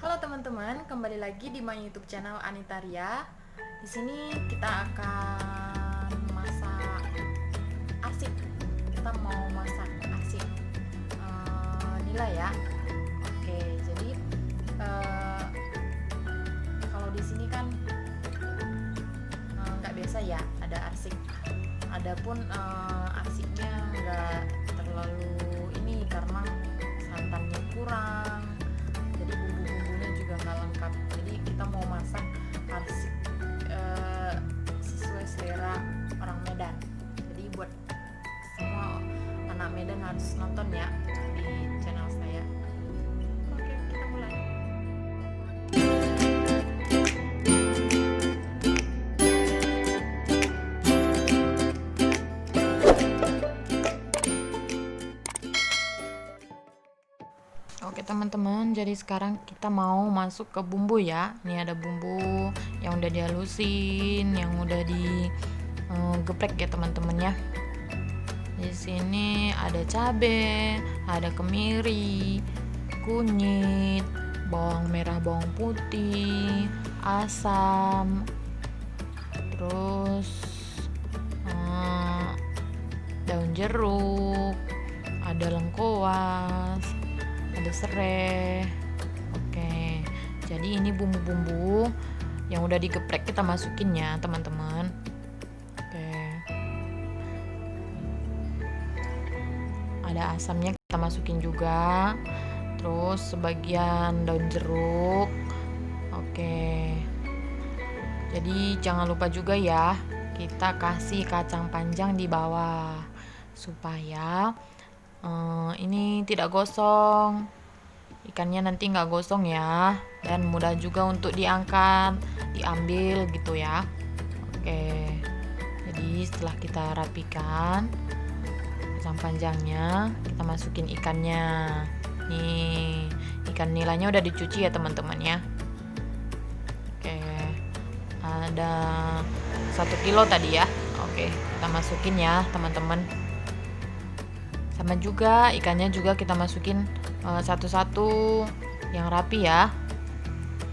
Halo teman-teman, kembali lagi di my YouTube channel Anitaria. Di sini kita akan masak arsik. Kita mau masak arsik nila ya. Oke, jadi eh, kalau di sini kan nggak biasa ya ada arsik. Adapun arsiknya nggak terlalu ini karena santannya kurang, jadi bumbu-bumbunya juga nggak lengkap. Jadi kita mau masak arsik sesuai selera orang Medan. Jadi buat semua anak Medan harus nonton ya di channel saya. Oke, kita mulai. Oke teman-teman, jadi sekarang kita mau masuk ke bumbu ya. Ini ada bumbu yang udah dihalusin, yang udah digeprek ya teman-teman ya. Di sini ada cabai, ada kemiri, kunyit, bawang merah, bawang putih, asam, terus daun jeruk, ada lengkoas, ada serai. Oke, jadi ini bumbu-bumbu yang udah digeprek kita masukin ya teman-teman. Oke, ada asamnya kita masukin juga, terus sebagian daun jeruk. Oke, jadi jangan lupa juga ya kita kasih kacang panjang di bawah supaya ini tidak gosong, ikannya nanti nggak gosong ya, dan mudah juga untuk diangkat, diambil gitu ya. Oke, jadi setelah kita rapikan kacang panjangnya, kita masukin ikannya. Nih, ikan nilainya udah dicuci ya teman-teman ya. Oke, ada 1 kilo tadi ya. Oke, kita masukin ya teman-teman. Sama juga ikannya juga kita masukin satu-satu yang rapi ya,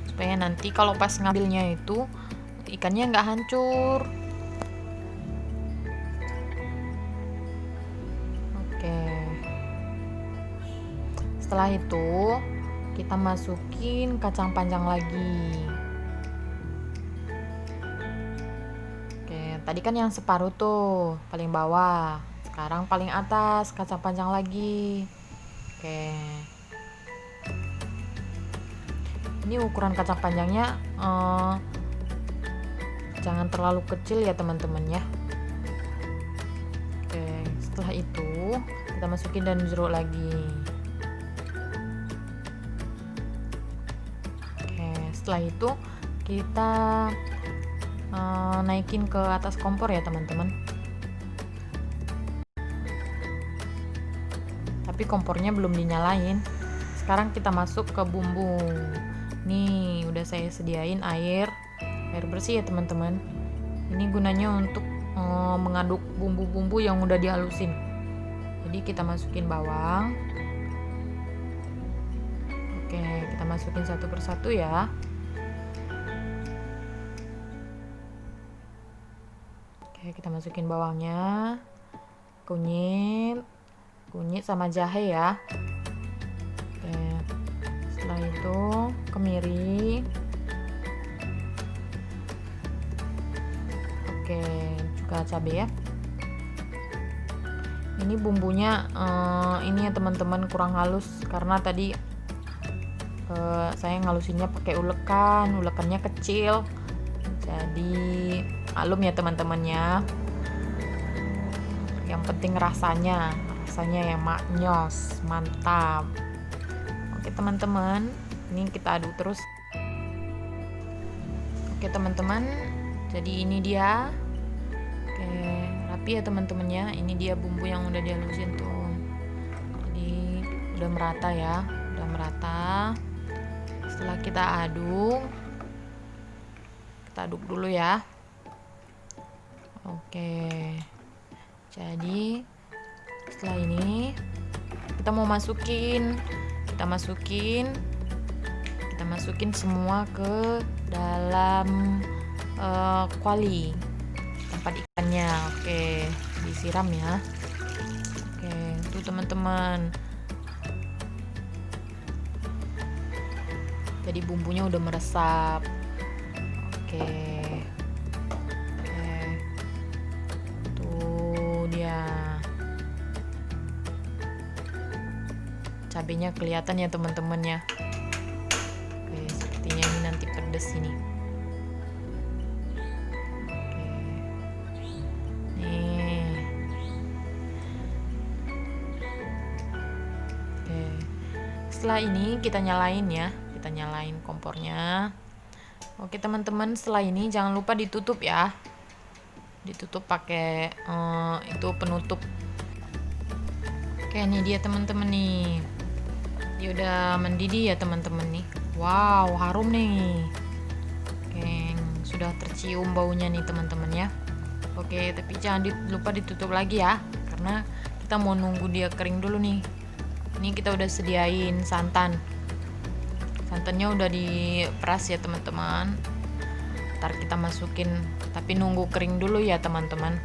supaya nanti kalau pas ngambilnya itu ikannya nggak hancur. Oke, setelah itu kita masukin kacang panjang lagi. Oke, tadi kan yang separuh tuh paling bawah, sekarang paling atas kacang panjang lagi. Oke, ini ukuran kacang panjangnya jangan terlalu kecil ya teman-teman ya. Oke, setelah itu kita masukin daun jeruk lagi. Oke, setelah itu kita naikin ke atas kompor ya teman-teman. Tapi kompornya belum dinyalain. Sekarang kita masuk ke bumbu. Nih udah saya sediain air bersih ya teman-teman. Ini gunanya untuk mengaduk bumbu-bumbu yang udah dihalusin. Jadi kita masukin bawang. Oke, kita masukin satu persatu ya. Oke, kita masukin bawangnya, kunyit sama jahe ya. Oke, setelah itu kemiri. Oke, juga cabai ya. Ini bumbunya ini ya teman-teman kurang halus karena tadi saya ngalusinnya pakai ulekannya kecil, jadi malum ya teman-temannya. Yang penting rasanya yang maknyos, mantap. Oke teman-teman, ini kita aduk terus. Oke teman-teman, jadi ini dia. Oke, rapi ya teman-temannya. Ini dia bumbu yang udah dihalusin tuh. Jadi udah merata ya, udah merata. Setelah kita aduk dulu ya. Oke, jadi setelah ini kita masukin masukin semua ke dalam kuali tempat ikannya. Oke, disiram ya. Oke, tuh teman-teman. Jadi bumbunya udah meresap. Oke. Oke. Tuh dia. Cabenya kelihatan ya teman-teman ya. Oke, sepertinya ini nanti pedes ini. Oke. Nih. Oke. Setelah ini kita nyalain ya. Kita nyalain kompornya. Oke teman-teman, setelah ini jangan lupa ditutup ya. Ditutup pakai itu penutup. Oke, ini dia teman-teman nih. Dia udah mendidih ya teman-teman nih. Wow, harum nih. Oke, sudah tercium baunya nih teman-teman ya. Oke, tapi jangan lupa ditutup lagi ya, karena kita mau nunggu dia kering dulu nih. Ini kita udah sediain santan. Santannya udah diperas ya teman-teman. Ntar kita masukin, tapi nunggu kering dulu ya teman-teman,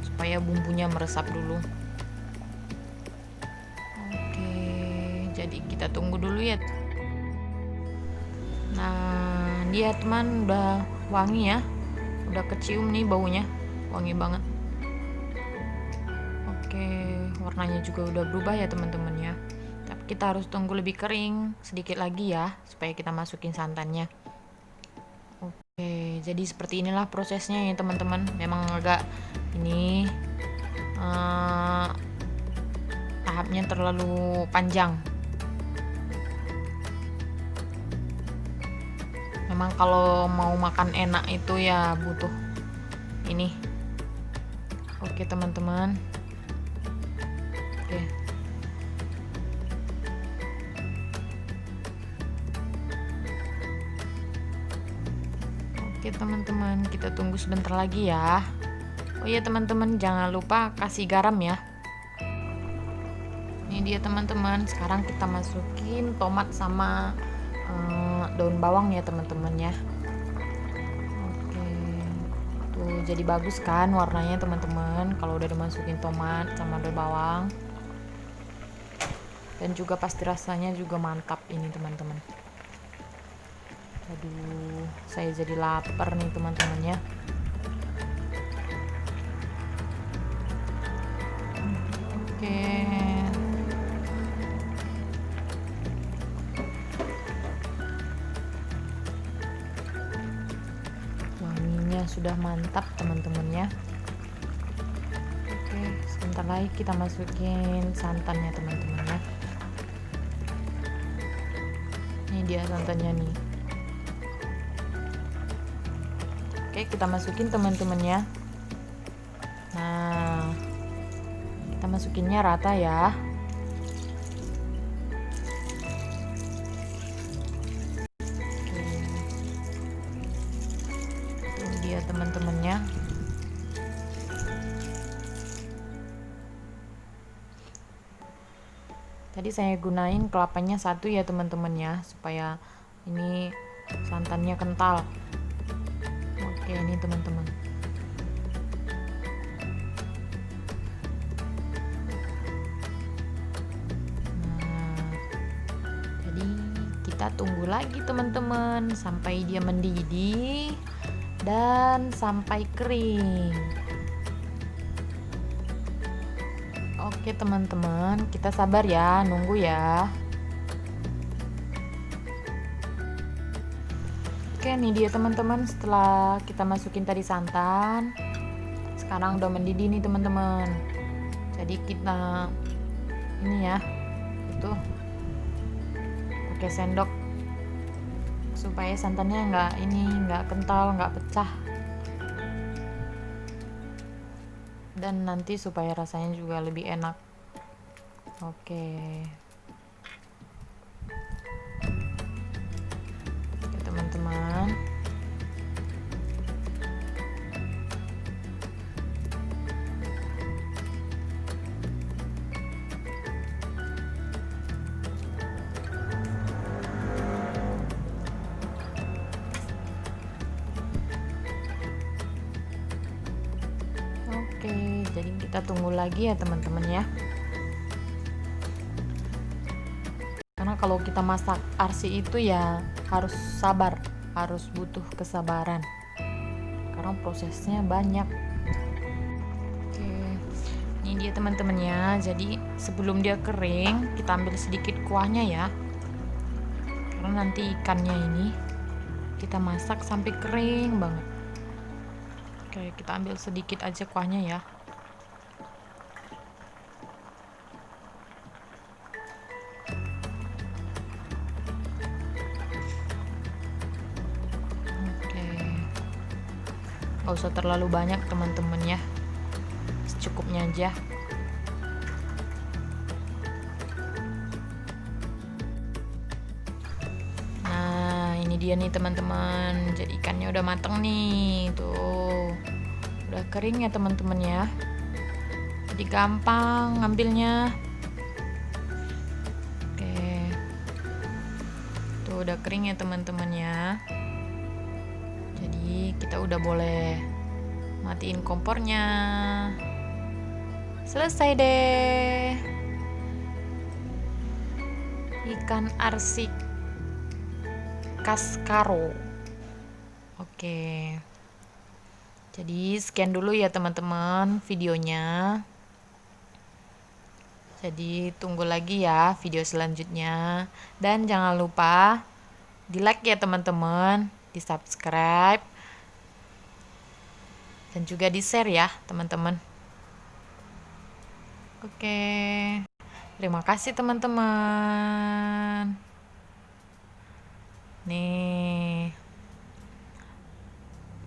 supaya bumbunya meresap dulu. Oke, jadi kita tunggu dulu ya. Nah, dia teman udah wangi ya, udah kecium nih baunya, wangi banget. Oke, warnanya juga udah berubah ya teman-teman ya. Tapi kita harus tunggu lebih kering sedikit lagi ya, supaya kita masukin santannya. Oke, jadi seperti inilah prosesnya ya teman-teman. Memang agak ini tahapnya terlalu panjang. Memang kalau mau makan enak itu ya butuh ini. Oke teman-teman. Oke. Oke teman-teman, kita tunggu sebentar lagi ya. Oh iya teman-teman, jangan lupa kasih garam ya. Ini dia teman-teman, sekarang kita masukin tomat sama daun bawang ya teman-teman ya. Oke, tuh jadi bagus kan warnanya teman-teman kalau udah dimasukin tomat sama daun bawang. Dan juga pasti rasanya juga mantap ini teman-teman. Aduh, saya jadi lapar nih teman-teman ya. Oke. Wanginya sudah mantap teman-teman ya. Oke, sebentar lagi kita masukin santannya teman-teman ya. Ini dia santannya nih. Oke, kita masukin teman-teman ya. Nah, kita masukinnya rata ya. Oke. Ini dia teman-temannya. Tadi saya gunain kelapanya satu ya teman-teman ya, supaya ini santannya kental. Oke, ini teman-teman. Nah, jadi kita tunggu lagi teman-teman sampai dia mendidih dan sampai kering. Oke teman-teman, kita sabar ya, nunggu ya. Oke, nih dia teman-teman, setelah kita masukin tadi santan, sekarang udah mendidih nih teman-teman. Jadi kita ini ya, itu pakai sendok supaya santannya nggak kental, nggak pecah. Dan nanti supaya rasanya juga lebih enak. Oke. Ya teman-teman. Kita tunggu lagi ya teman-teman ya. Karena kalau kita masak arsi itu ya harus sabar, harus butuh kesabaran. Karena prosesnya banyak. Oke, ini dia teman-teman ya. Jadi sebelum dia kering, kita ambil sedikit kuahnya ya. Karena nanti ikannya ini kita masak sampai kering banget. Oke, kita ambil sedikit aja kuahnya ya. Oke, gak usah terlalu banyak teman-teman ya, secukupnya aja. Ini dia nih teman-teman, jadi ikannya udah mateng nih, tuh udah kering ya teman-teman ya, jadi gampang ngambilnya. Oke, tuh udah kering ya teman-teman ya, jadi kita udah boleh matiin kompornya. Selesai deh ikan arsik Kaskaro. Oke. Jadi sekian dulu ya teman-teman videonya. Jadi tunggu lagi ya video selanjutnya. Dan jangan lupa di like ya teman-teman, di subscribe, dan juga di share ya teman-teman. Oke. Terima kasih teman-teman. Nih.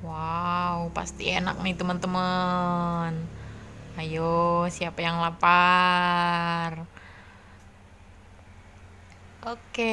Wow, pasti enak nih teman-teman. Ayo, siapa yang lapar? Oke.